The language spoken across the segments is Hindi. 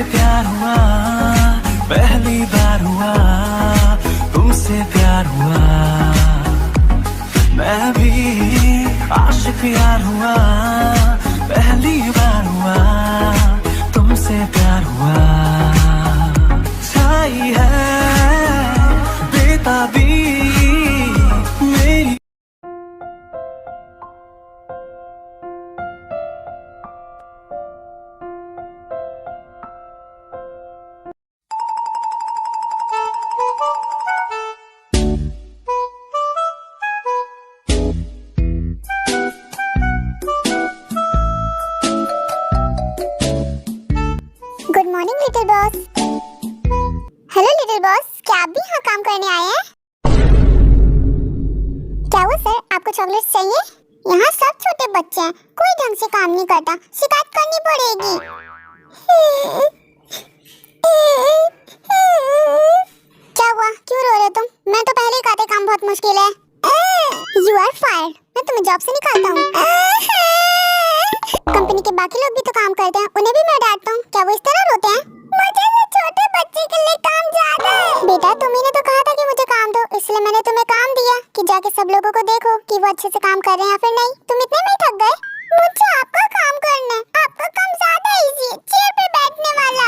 प्यार हुआ, पहली बार हुआ, तुमसे प्यार हुआ। मैं भी आशिक यार हुआ, पहली बार हुआ, तुमसे प्यार हुआ। छाई है बेताबी मेरी। Good morning little boss. Hello little boss, क्या आप भी यहाँ काम करने आए हैं? क्या हुआ सर, आपको चॉकलेट्स चाहिए? यहाँ सब छोटे बच्चे हैं, कोई ढंग से काम नहीं करता, शिकायत करनी पड़ेगी। क्या हुआ, क्यों रो रहे तुम? मैं तो पहले ही कहते काम बहुत मुश्किल है। यू आर फायर्ड, मैं तुम्हें जॉब से निकालता हूँ। कंपनी के बाकी लोग भी तो काम करते हैं, उन्हें भी मैं डांटता हूँ, क्या वो इस तरह रोते हैं? मुझे तो छोटे बच्चे के लिए काम ज्यादा है। बेटा तुम्ही ने तो कहा था कि मुझे काम दो, इसलिए मैंने तुम्हें काम दिया कि जाके सब लोगों को देखो कि वो अच्छे से काम कर रहे हैं या फिर नहीं। तुम इतने में ही थक गए? मुझे आपका काम करना है, आपका काम ज्यादा इजी है, चेयर पे बैठने वाला।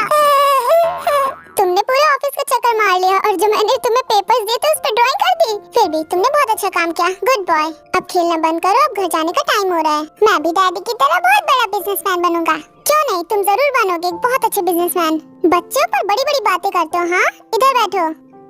तुमने पूरे ऑफिस का चक्कर मार लिया और जो मैंने तुम्हें पेपर्स दिए थे उस पर ड्राइंग कर दी। फिर भी तुमने बहुत अच्छा काम किया, गुड बॉय। अब खेलना बंद करो, अब घर जाने का टाइम हो रहा है। मैं भी डैडी की तरह बहुत बड़ा बिजनेसमैन बनूंगा। क्यों नहीं, तुम जरूर बनोगे एक बहुत अच्छे बिजनेसमैन। बच्चों पर बड़ी बड़ी बातें करते हो। हाँ, इधर बैठो।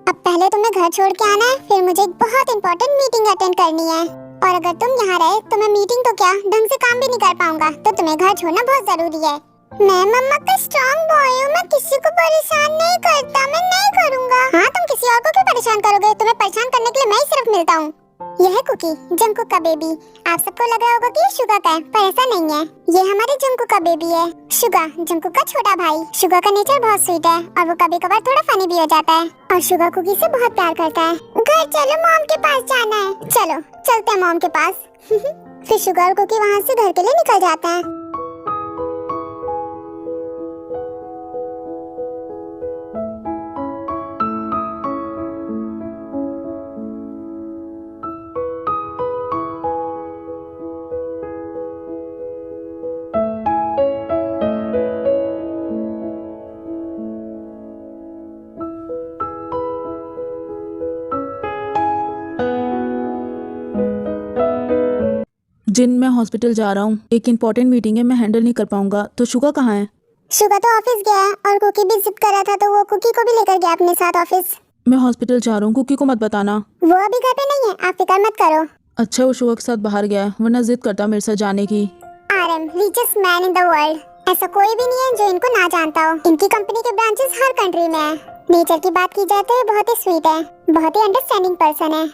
अब पहले तुम्हें घर छोड़ के आना है, फिर मुझे एक बहुत इंपॉर्टेंट मीटिंग अटेंड करनी है। और अगर तुम यहाँ रहे तो मैं मीटिंग तो क्या ढंग से काम भी नहीं कर पाऊंगा, तो तुम्हें घर छोड़ना बहुत जरूरी है। मैं मम्मा का स्ट्रॉन्ग बॉय हूँ, मैं किसी को परेशान नहीं करता, मैं नहीं करूँगा। हाँ, तुम किसी और को क्यों परेशान करोगे? तुम्हें परेशान करने के लिए मैं ही सिर्फ मिलता हूँ। यह है कुकी, जंकुक का बेबी। आप सबको लग रहा होगा कि ये शुगा का है, पर ऐसा नहीं है। ये हमारे जंकुक का बेबी है। शुगा जंकुक का छोटा भाई। शुगा का नेचर बहुत स्वीट है और वो कभी कभार थोड़ा फनी भी हो जाता है। और शुगा कुकी से बहुत प्यार करता है। घर चलो, मॉम के पास जाना है। चलो चलते हैं मॉम के पास। फिर शुगा और कुकी वहाँ से घर के लिए निकल जाते हैं। जिन मैं हॉस्पिटल जा रहा हूँ, एक इम्पोर्टेंट मीटिंग है, मैं हैंडल नहीं कर पाऊंगा। तो शुगा कहाँ है? शुगा तो ऑफिस गया है और कुकी भी जिद कर रहा था तो वो कुकी को भी लेकर गया अपने साथ ऑफिस। मैं हॉस्पिटल जा रहा हूँ, कुकी को मत बताना। वो अभी घर पे नहीं है, आप फिक्र मत करो। अच्छा, वो शुगा के साथ बाहर गया है, वरना जिद करता मेरे साथ जाने की। RM, richest man in the world. ऐसा कोई भी नहीं है जो इनको ना जानता हो। इनकी कंपनी के ब्रांचेस हर कंट्री में है। नेचर की बात की जाए तो ये बहुत ही स्वीट है, बहुत ही अंडरस्टैंडिंग पर्सन है।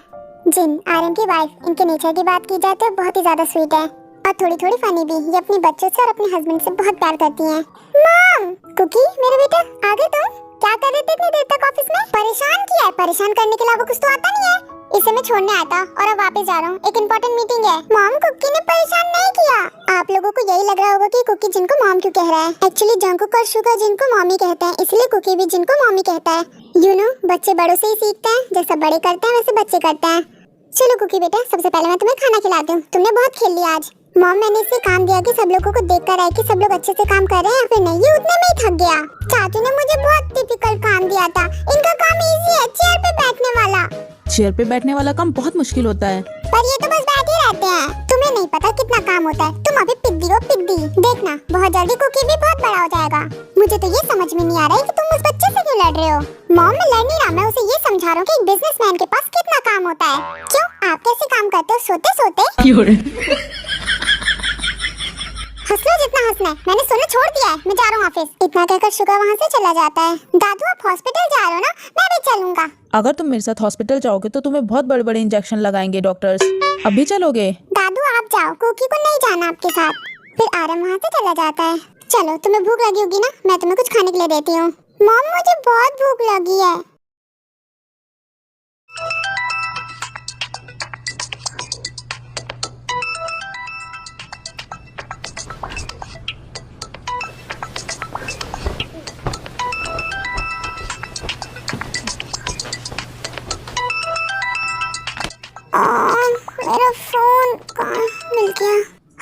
जिन, आरएम की वाइफ, इनके नेचर की बात की जाए तो बहुत ही ज्यादा स्वीट है और थोड़ी थोड़ी फनी भी। ये अपने बच्चों से और अपने हस्बैंड से बहुत प्यार करती हैं। मॉम, कुकी, मेरे बेटा आ गए तुम? क्या कर रहे थे इतनी देर तक ऑफिस में? परेशान किया है, परेशान करने के अलावा कुछ तो आता नहीं है। इसे मैं छोड़ने आया था और अब वापस जा रहा हूँ, एक इम्पोर्टेंट मीटिंग है। मॉम, कुकी ने परेशान नहीं किया। आप लोगों को यही लग रहा होगा कि कुकी जिनको मॉम क्यों कह रहा है। एक्चुअली जंकुक और शुगा जिनको मॉमी कहते हैं, इसलिए कुकी भी जिनको मॉमी कहता है। यू नो, बच्चे बड़ों से ही सीखते हैं, जैसा बड़े करते हैं वैसे बच्चे करते हैं। चलो कुकी बेटा, सबसे पहले मैं तुम्हें खाना खिलाती हूँ, तुमने बहुत खेल लिया आज। मॉम, मैंने इसे काम दिया कि सब लोगों को देखकर आए कि सब लोग अच्छे से काम कर रहे हैं या फिर नहीं। ये उतने में ही थक गया। चाचू ने मुझे बहुत टिपिकल काम दिया था, इनका काम इजी है, चेयर पे बैठने वाला। चेयर पे बैठने वाला काम बहुत मुश्किल होता है। पर ये तो बस बैठे रहते हैं, तुम्हें नहीं पता कितना काम होता है। तुम अभी पिद्दी हो पिद्दी, देखना बहुत जल्दी कुकी भी बहुत बड़ा हो जाएगा। मुझे तो ये समझ में नहीं आ रहा है कि तुम उस बच्चे से क्यों लड़ रहे हो। मॉम, मैं लड़ नहीं रहा, मैं उसे ये समझा रहा हूँ कि एक बिजनेसमैन के पास कितना काम होता है। क्यों, आप कैसे काम करते हो सोते सोते? हंस लो जितना हंसना है, मैंने सोना छोड़ दिया है, मैं जा रहा हूँ ऑफिस। इतना कहकर शुगा वहाँ से चला जाता है। दादू, आप हॉस्पिटल जा रहे हो ना? मैं भी चलूंगा। अगर तुम मेरे साथ हॉस्पिटल जाओगे तो तुम्हें बहुत बड़े बड़े इंजेक्शन लगाएंगे डॉक्टर्स। अभी चलोगे? दादू आप जाओ, कुकी को नहीं जाना आपके साथ। फिर आरम वहाँ से चला जाता है। चलो, तुम्हें भूख लगी होगी ना, मैं तुम्हें कुछ खाने के लिए देती हूँ। मॉम, मुझे बहुत भूख लगी है।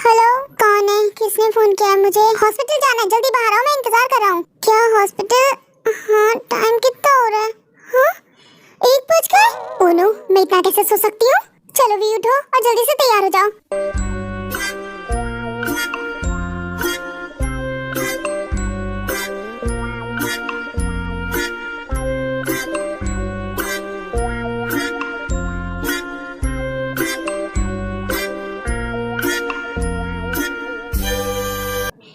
हेलो, कौन है? किसने फोन किया है मुझे? हॉस्पिटल जाना है, जल्दी बाहर आओ, मैं इंतजार कर रहा हूँ। क्या हॉस्पिटल? हाँ, टाइम कितना हो रहा है? हाँ, 1 बज गए। ओह नो, मैं इतना कैसे सो सकती हूँ? चलो भी उठो और जल्दी से तैयार हो जाओ।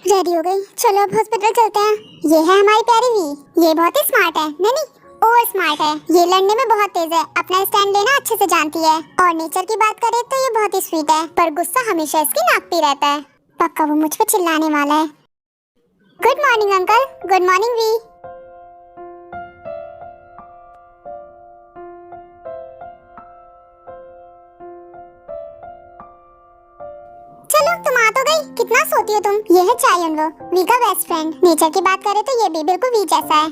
रेडी हो गई, चलो अब हॉस्पिटल चलते हैं। ये है हमारी प्यारी वी, ये बहुत ही स्मार्ट है, नहीं ओवर स्मार्ट है। ये लड़ने में बहुत तेज है, अपना स्टैंड लेना अच्छे से जानती है। और नेचर की बात करें तो ये बहुत ही स्वीट है, पर गुस्सा हमेशा इसकी नाक पे रहता है। पक्का वो मुझ पे चिल्लाने वाला है। Good morning uncle. Good morning वी। चलो तुम आ तो गई, कितना सोती हो तुम। ये है चायुनवो, वी का बेस्ट फ्रेंड। नेचर की बात करें तो ये भी बिल्कुल वी जैसा है।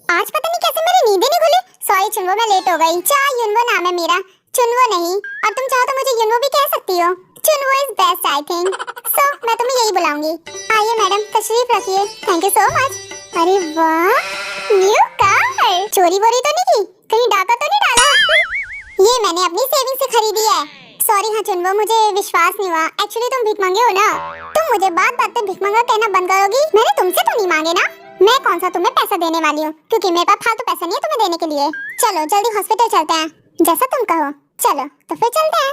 आज पता नहीं कैसे मेरी नींद नहीं खुली। सॉरी चुनवो, मैं लेट हो गई। चायुनवो नाम है मेरा, चुनवो नहीं। और तुम चाहो तो मुझे युनवो भी कह सकती हो। चुनवो इज बेस्ट आई थिंक। सो मैं तुम्हें यही बुलाऊंगी। आइए मैडम, तशरीफ रखिए। Thank you so much. अरे वाह, न्यू कार। चोरी वोरी तो नहीं की? कहीं डाका तो नहीं डाला? ये मैंने अपनी सेविंग से खरीदी है। सॉरी हाँ चुनवो, मुझे विश्वास नहीं हुआ। एक्चुअली तुम भीख मांगे हो ना। तुम मुझे बात बात पे भीख मांगा कहना बंद करोगी? मैंने तुमसे तो नहीं मांगे ना। मैं कौन सा तुम्हें पैसा देने वाली हूँ, क्योंकि मेरे पास फालतू पैसा नहीं है तुम्हें देने के लिए। चलो जल्दी हॉस्पिटल चलते हैं। जैसा तुम कहो। चलो तो फिर चलते हैं।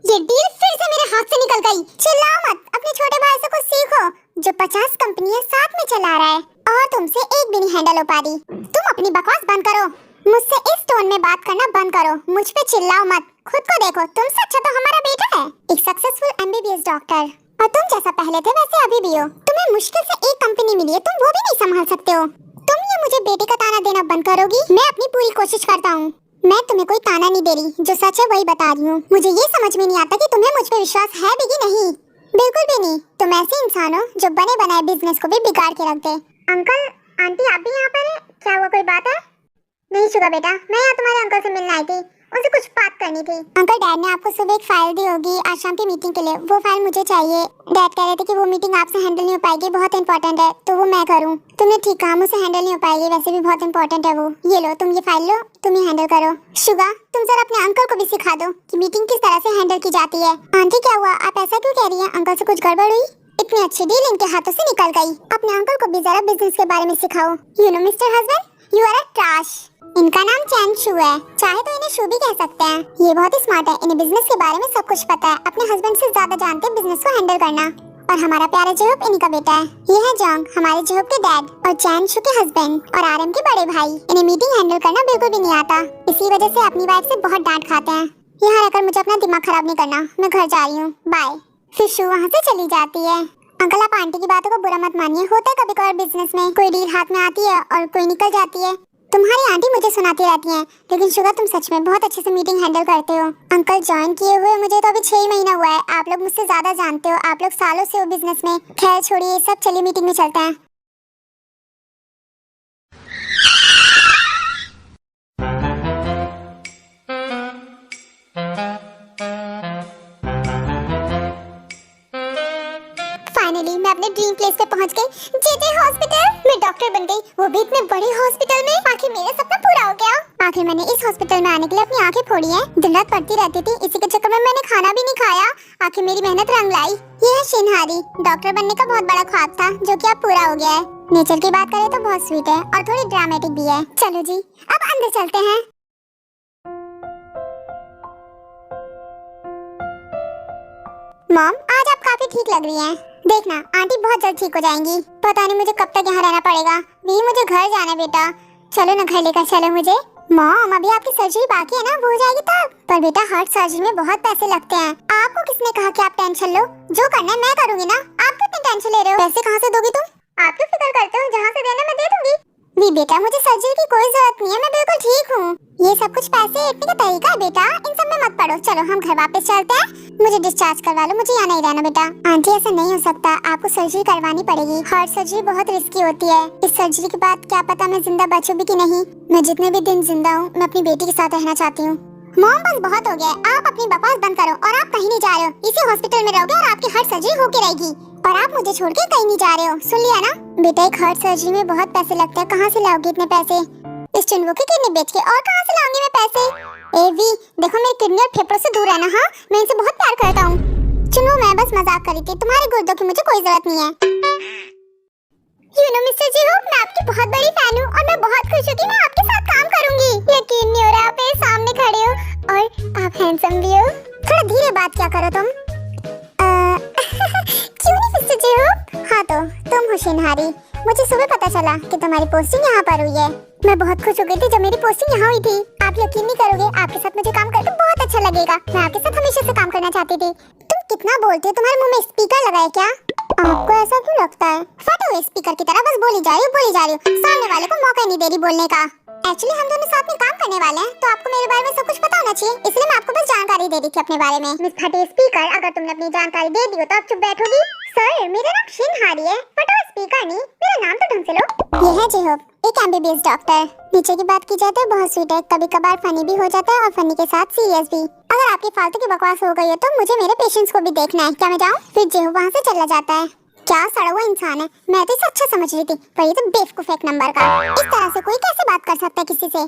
ये डील फिर से मेरे हाथ से निकल गई। चिल्लाओ मत, अपने छोटे भाई से कुछ सीखो जो 50 कंपनियां साथ में चला रहा है और तुमसे एक भी नहीं हैंडल हो पा रही। तुम अपनी बकवास बंद करो, मुझसे इस टोन में बात करना बंद करो। मुझ पे चिल्लाओ मत, खुद को देखो। तुमसे अच्छा तो हमारा बेटा है, एक सक्सेसफुल एमबीबीएस डॉक्टर। और तुम जैसा पहले थे वैसे अभी भी हो। तुम्हें मुश्किल से एक कंपनी मिली है, तुम वो भी नहीं संभाल सकते हो। तुम ये मुझे बेटे का ताना देना बंद करोगी? मैं अपनी पूरी कोशिश करता हूँ। मैं तुम्हें कोई ताना नहीं दे रही, जो सच है वही बता रही हूँ। मुझे ये समझ में नहीं आता कि तुम्हें मुझ पे विश्वास है भी कि नहीं। बिल्कुल भी नहीं। तुम ऐसे इंसान हो जो बने बनाए बिजनेस को भी बिगाड़ के रख दे। अंकल आंटी, आप भी यहाँ पर हैं? क्या हुआ, कोई बात है? नहीं शुगा बेटा, मैं यहाँ तुम्हारे अंकल से मिलने आई थी, उनसे कुछ बात करनी थी। अंकल, डैड ने आपको सुबह एक फाइल दी होगी आज शाम की मीटिंग के लिए, वो फाइल मुझे चाहिए। डैड कह रहे थे कि वो मीटिंग आपसे हैंडल नहीं हो पाएगी, बहुत इंपॉर्टेंट है, तो वो मैं करूँ। तुमने ठीक कहा, मुझसे हैंडल नहीं हो पाएगी, वैसे भी बहुत इंपॉर्टेंट है वो। ये लो, तुम ये फाइल लो, तुम ही हैंडल करो। शुगा, तुम जरा अपने अंकल को भी सिखा दो कि मीटिंग किस तरह से हैंडल की जाती है। आंटी क्या हुआ, आप ऐसा क्यों कह रही है? अंकल से कुछ गड़बड़ हुई? इतनी अच्छी डील इनके हाथों से निकल गई। अपने अंकल को भी जरा बिजनेस के बारे में सिखाओ। You know mister husband, you are a trash. इनका नाम चैन शू है, चाहे तो इन्हें शू भी कह सकते हैं। ये बहुत ही स्मार्ट है, इन्हें बिजनेस के बारे में सब कुछ पता है। अपने हस्बैंड से ज्यादा जानते हैं बिजनेस को हैंडल करना। और हमारा प्यारा जेहोब इन्हीं का बेटा है। ये है जोंग, हमारे जेहोब के डैड, और चैन शू के हस्बैंड और आरएम के बड़े भाई। इन्हें मीटिंग हैंडल करना बिल्कुल भी नहीं आता, इसी वजह से अपनी वाइफ से बहुत डांट खाते हैं। यहाँ रहकर मुझे अपना दिमाग खराब नहीं करना, मैं घर जा रही हूँ, बाय। फिर शू वहाँ से चली जाती है। अंकल, आप आंटी की बातों को बुरा मत मानिए, होता है कभी कभार बिजनेस में, कोई डील हाथ में आती है और कोई निकल जाती है। तुम्हारी आंटी मुझे सुनाती रहती हैं, लेकिन शुगर तुम सच में बहुत अच्छे से मीटिंग हैंडल करते हो। अंकल, ज्वाइन किए हुए मुझे तो अभी 6 महीना हुआ है, आप लोग मुझसे ज्यादा जानते हो, आप लोग सालों से हो बिजनेस में। खैर छोड़िए ये सब, चलिए मीटिंग में चलते हैं। फाइनली मैं अपने ड्रीम प्लेस पे पहुंच गई, जेजे हॉस्पिटल। मैं डॉक्टर बन गई, वो भी इतने बड़े हॉस्पिटल में। आखिर मेरा सपना पूरा हो गया। आखिर मैंने इस हॉस्पिटल में आने के लिए अपनी आंखें फोड़ी हैं। दिन रात पढ़ती रहती थी, इसी के चक्कर में मैंने खाना भी नहीं खाया। आखिर मेरी मेहनत रंग लाई। ये है शिनहारी, डॉक्टर बनने का बहुत बड़ा ख्वाब था, जो कि अब पूरा हो गया है। नेचर की बात करें तो बहुत स्वीट है और थोड़ी ड्रामेटिक भी है। चलो जी, अब अंदर चलते हैं। मॉम, आज आप काफी ठीक लग रही हैं। देखना आंटी बहुत जल्द ठीक हो जाएंगी। पता नहीं मुझे कब तक यहाँ रहना पड़ेगा। भी मुझे घर जाना है बेटा। चलो ना घर लेकर चलो मुझे। मॉम, अभी आपकी सर्जरी बाकी है ना, वो हो जाएगी तब। पर बेटा हार्ट सर्जरी में बहुत पैसे लगते हैं। आपको किसने कहा कि आप टेंशन लो? जो करना है मैं करूँगी ना, आप कितनी टेंशन ले रहे हो? पैसे कहाँ से दोगी तुम? आप क्यों फिक्र करते हो, जहाँ से देना मैं दे दूंगी। भी बेटा मुझे सर्जरी की कोई जरूरत नहीं है, मैं बिल्कुल ठीक हूँ। ये सब कुछ पैसे इतने का तरीका है बेटा, इन सब में मत पड़ो। चलो हम घर वापस चलते हैं, मुझे डिस्चार्ज करवा लो, मुझे यहाँ नहीं रहना बेटा। आंटी ऐसा नहीं हो सकता, आपको सर्जरी करवानी पड़ेगी। हार्ट सर्जरी बहुत रिस्की होती है। इस सर्जरी के बाद क्या पता मैं जिंदा बचूं भी कि नहीं। मैं जितने भी दिन जिंदा हूँ मैं अपनी बेटी के साथ रहना चाहती हूँ। मॉम बस बहुत हो गया है। आप अपनी बकवास बंद करो और आप कहीं नहीं जा रहे हो। इसी हॉस्पिटल में रहोगे और आपकी हार्ट सर्जरी होके रहेगी और आप मुझे छोड़ के कहीं नहीं जा रहे हो। सुन लिया ना? बेटा एक हार्ट सर्जरी में बहुत पैसे लगते हैं। कहाँ से लाओगी इतने पैसे? इस चुन्नू की किडनी बेच के। और कहाँ से लाऊंगी मैं पैसे? एवी देखो मेरी किडनी और फेफड़ों से दूर रहना। हाँ मैं इनसे बहुत प्यार करता हूँ। चुन्नू मैं बस मजाक कर रही थी। तुम्हारे गुर्दों की मुझे कोई जरूरत नहीं है। You know mister ji hope मैं आपकी बहुत बड़ी फैन हूँ और मैं बहुत खुश हूँ कि मैं आपके साथ काम करूंगी। यकीन नहीं हो रहा आप मेरे सामने खड़े हो और आप हैंडसम भी हो। थोड़ा धीरे बात क्या करो तुम। क्यों नहीं मिस्टर जी होप? हाँ तो तुम होशियारी। मुझे सुबह पता चला कि तुम्हारी पोस्टिंग यहाँ पर हुई है। मैं बहुत खुश हो गई थी जब मेरी पोस्टिंग यहाँ हुई थी। आप यकीन नहीं करोगे आपके साथ मुझे काम करके बहुत अच्छा लगेगा। मैं आपके साथ हमेशा से काम करना चाहती थी। तुम कितना बोलते हो? तुम्हारे मुंह में स्पीकर लगा है क्या? आपको ऐसा क्यों लगता है? फटे हुए स्पीकर की तरह बस बोली जा रही हो। सामने वाले को मौका नहीं दे रही बोलने का। एक्चुअली हम दोनों साथ में काम करने वाले हैं तो आपको मेरे बारे में सब कुछ पता होना चाहिए। इसलिए मैं आपको बस जानकारी दे रही थी अपने बारे में। मिस फटे स्पीकर अगर तुमने अपनी जानकारी दे दी हो तो आप चुप बैठोगी? सर मेरा नाम शिनहारी है। फटो स्पीकर नहीं, मेरा नाम तो ढंग से लो। ये है जेहोब एक एमबीबीएस डॉक्टर। नीचे की बात की जाए तो बहुत स्वीट है। कभी कभार फनी भी हो जाता है और फनी के साथ सीरियस भी। अगर आपकी फालतू की बकवास हो गई है तो मुझे मेरे पेशेंट्स को भी देखना है। क्या मैं जाऊँ? फिर जेहोब वहाँ से चला जाता है। क्या सड़ा हुआ इंसान है। मैं तो इसे अच्छा समझ रही थी पर ये तो बेवकूफ एक नंबर का। इस तरह से कोई कैसे बात कर सकता है किसी से?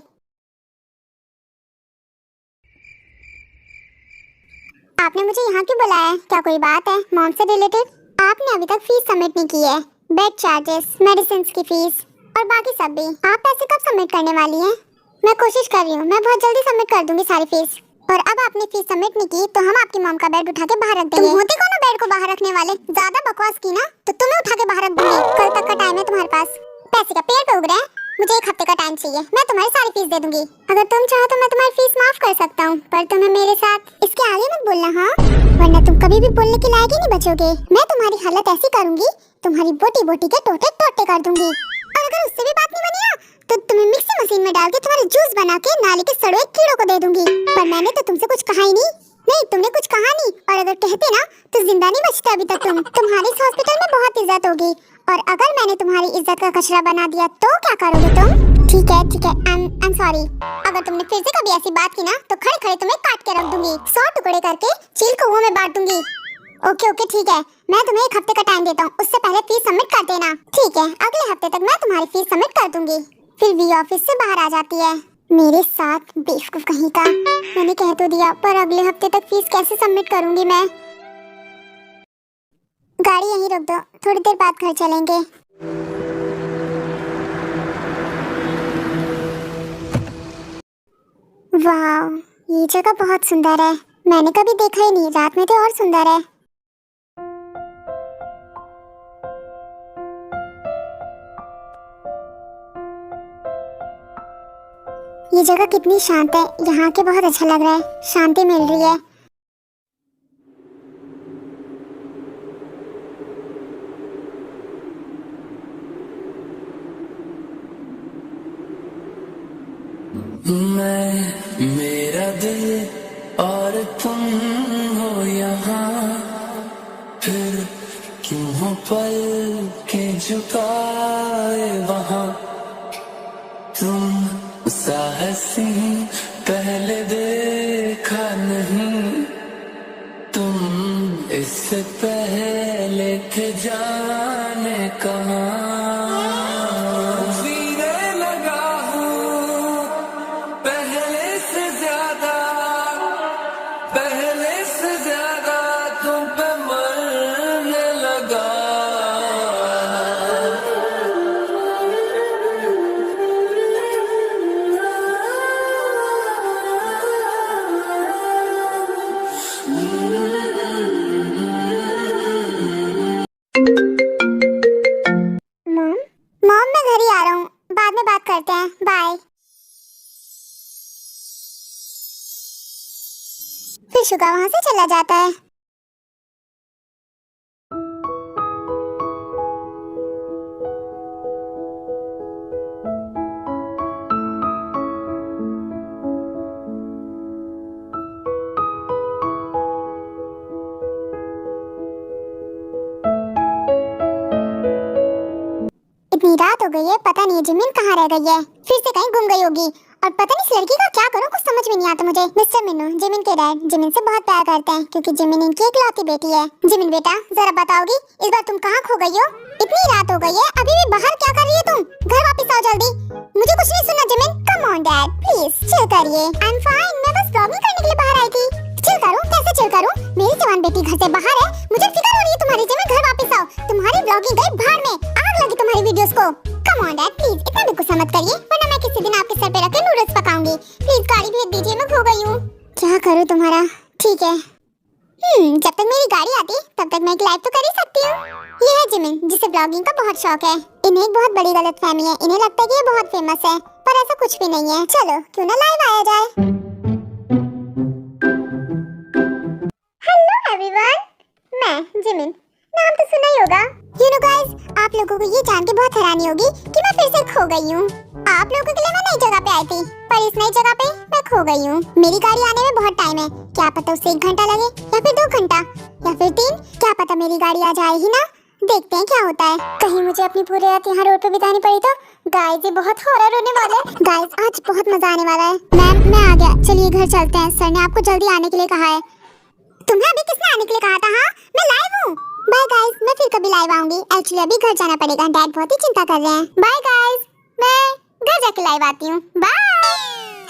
आपने मुझे यहाँ क्यों बुलाया है? क्या कोई बात है मॉम से रिलेटेड? आपने अभी तक फीस सबमिट नहीं की है। बेड चार्जेस, मेडिसिन की फीस और बाकी सब भी। आप पैसे कब सबमिट करने वाली हैं? मैं कोशिश कर रही हूँ। मैं बहुत जल्दी सबमिट कर दूंगी सारी फीस। और अब आपने फीस सबमिट नहीं की तो हम आपकी मॉम का बेड उठा के बाहर रख देंगे। तुम होते कौन हो बेड को बाहर रखने वाले? ज्यादा बकवास की ना तो तुम्हें उठा के बाहर रख दूंगी। कल तक का टाइम है तुम्हारे पास। पैसे का पेड़ पे उग रहा है। मुझे 1 हफ्ते का टाइम चाहिए। मैं तुम्हारी सारी फीस दे दूंगी। अगर तुम चाहो तो मैं तुम्हारी फीस माफ कर सकता हूँ पर तुम्हें मेरे साथ इसके आगे मत बोलना हाँ, वरना तुम कभी भी बोलने के लायक ही नहीं बचोगे। मैं तुम्हारी हालत ऐसी करूंगी तुम्हारी बोटी बोटी के टोटे टोटे कर दूंगी। और अगर उससे भी बात नहीं बनी ना तो तुम्हें मिक्सी मशीन में डाल के तुम्हारे जूस बना के नाली के सड़े कीड़ों को दे दूंगी। पर मैंने तो तुमसे कुछ कहा ही नहीं। नहीं तुमने कुछ कहा नहीं और अगर कहते ना तो जिंदा नहीं बचते अभी तक तुम। तुम्हारी इस हॉस्पिटल में बहुत इज्जत होगी और अगर मैंने तुम्हारी इज्जत का कचरा बना दिया तो क्या करोगे तुम? ठीक है आई एम सॉरी। अगर तुमने फिर से कभी ऐसी बात की ना तो खड़े खड़े तुम्हें काट के रख दूंगी। 100 टुकड़े करके चील कौओं में बांट दूंगी। ओके ठीक है मैं तुम्हें 1 हफ्ते का टाइम देता हूँ। उससे पहले फीस सबमिट कर देना। ठीक है अगले हफ्ते तक मैं तुम्हारी फीस सबमिट कर दूंगी। फिर वी ऑफिस से बाहर आ जाती है मेरे साथ बेवकूफ कहीं का। मैंने कह तो दिया पर अगले हफ्ते तक फीस कैसे सबमिट करूंगी मैं? गाड़ी यहीं रोक दो, थोड़ी देर बाद घर चलेंगे। वाह ये जगह बहुत सुंदर है। मैंने कभी देखा ही नहीं। रात में तो और सुंदर है। ये जगह कितनी शांत है। यहाँ के बहुत अच्छा लग रहा है। शांति मिल रही है। मैं मेरा दिल और तुम हो यहाँ फिर क्यों हो पल के झुकाए वहाँ। तुम साहसी पहले देखा नहीं। तुम इससे पहले थे जाने कहाँ। जीने लगा हूँ पहले से ज्यादा तुम पे मरने लगा। मॉम मैं घर ही आ रहा हूँ। बाद में बात करते हैं। बाय। फिर शुगा वहाँ से चला जाता है। इतनी रात हो गई है पता नहीं जिमिन कहाँ रह गई है। फिर से कहीं गुम गई होगी और पता नहीं इस लड़की का क्या करूं, कुछ समझ में नहीं आता मुझे। मिस्टर मिन्नू, जिमिन के डैड जिमिन से बहुत प्यार करते हैं क्योंकि जिमिन इनकी इकलौती बेटी है। जिमिन बेटा, जरा बताओगी इस बार तुम कहाँ खो गई हो? इतनी रात हो गई है, अभी भी बाहर क्या कर रही है तुम? घर वापस आओ जल्दी। मुझे कुछ नहीं सुनना Jimin. Come on dad, please chill करिए। आई एम फाइन, मैं बस ब्लॉगिंग करने के लिए बाहर आई थी। चिल करूं? कैसे चिल करूं? मेरी जवान बेटी घर से बाहर है, मुझे फिक्र हो रही है तुम्हारी। जिमिन घर वापस आओ, तुम्हारी ब्लॉगिंग गई भाड़ में, आग लगी तुम्हारी वीडियोस को। कम ऑन डैड, प्लीज इतना भी गुस्सा मत करिए, वरना मैं किसी दिन आपके सर पे रख के नूडल्स पकाऊंगी। प्लीज गाड़ी भेज दीजिए, मैं खो गई हूँ। क्या करूँ तुम्हारा? ठीक है, जब तक मेरी गाड़ी आती तब तक मैं एक लाइव तो कर ही सकती हूँ। ये है जिमिन, जिसे ब्लॉगिंग का बहुत शौक है। इन्हें एक बहुत बड़ी गलतफहमी है, इन्हें लगता है कि ये बहुत फेमस है, पर ऐसा कुछ भी नहीं है। चलो क्यों ना लाइव आया जाए। हेलो एवरीवन, मैं जिमिन, नाम तो सुना ही होगा। यू नो गाइस, आप लोगों को ये जान के बहुत हैरानी होगी कि मैं फिर से खो गई हूँ। आप लोगों के लिए मैं नई जगह पे आई थी, पर इस नई जगह पे मैं खो गई हूँ। मेरी गाड़ी आने में बहुत टाइम है, क्या पता उसे 1 घंटा लगे या फिर 2 घंटा या फिर 3, क्या पता मेरी गाड़ी आ जाए ही ना। देखते हैं क्या होता है। कहीं मुझे अपनी पूरी रात यहाँ रोड पे बितानी पड़ी तो। गाइस ये बहुत हॉरर होने वाला है। गाइस आज बहुत मजा आने वाला है। मैम मैं आ गया, चलिए घर चलते हैं, सर ने आपको जल्दी आने के लिए कहा है। तुम्हें अभी किसने आने के लिए कहा था? हाँ मैं लाइव हूँ। बाय गाइस, मैं फिर कभी लाइव आऊंगी। एक्चुअली अभी घर जाना पड़ेगा, डैड बहुत ही चिंता कर रहे हैं। बाय गाइस, मैं घर जाके लाइव आती हूँ। बाय।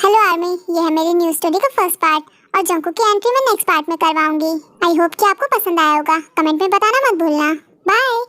हेलो आर्मी, ये है मेरी न्यू स्टोरी का फर्स्ट पार्ट और जंकू की एंट्री मैं नेक्स्ट पार्ट में करवाऊंगी। आई होप कि आपको पसंद आया होगा। कमेंट में बताना मत भूलना। बाय।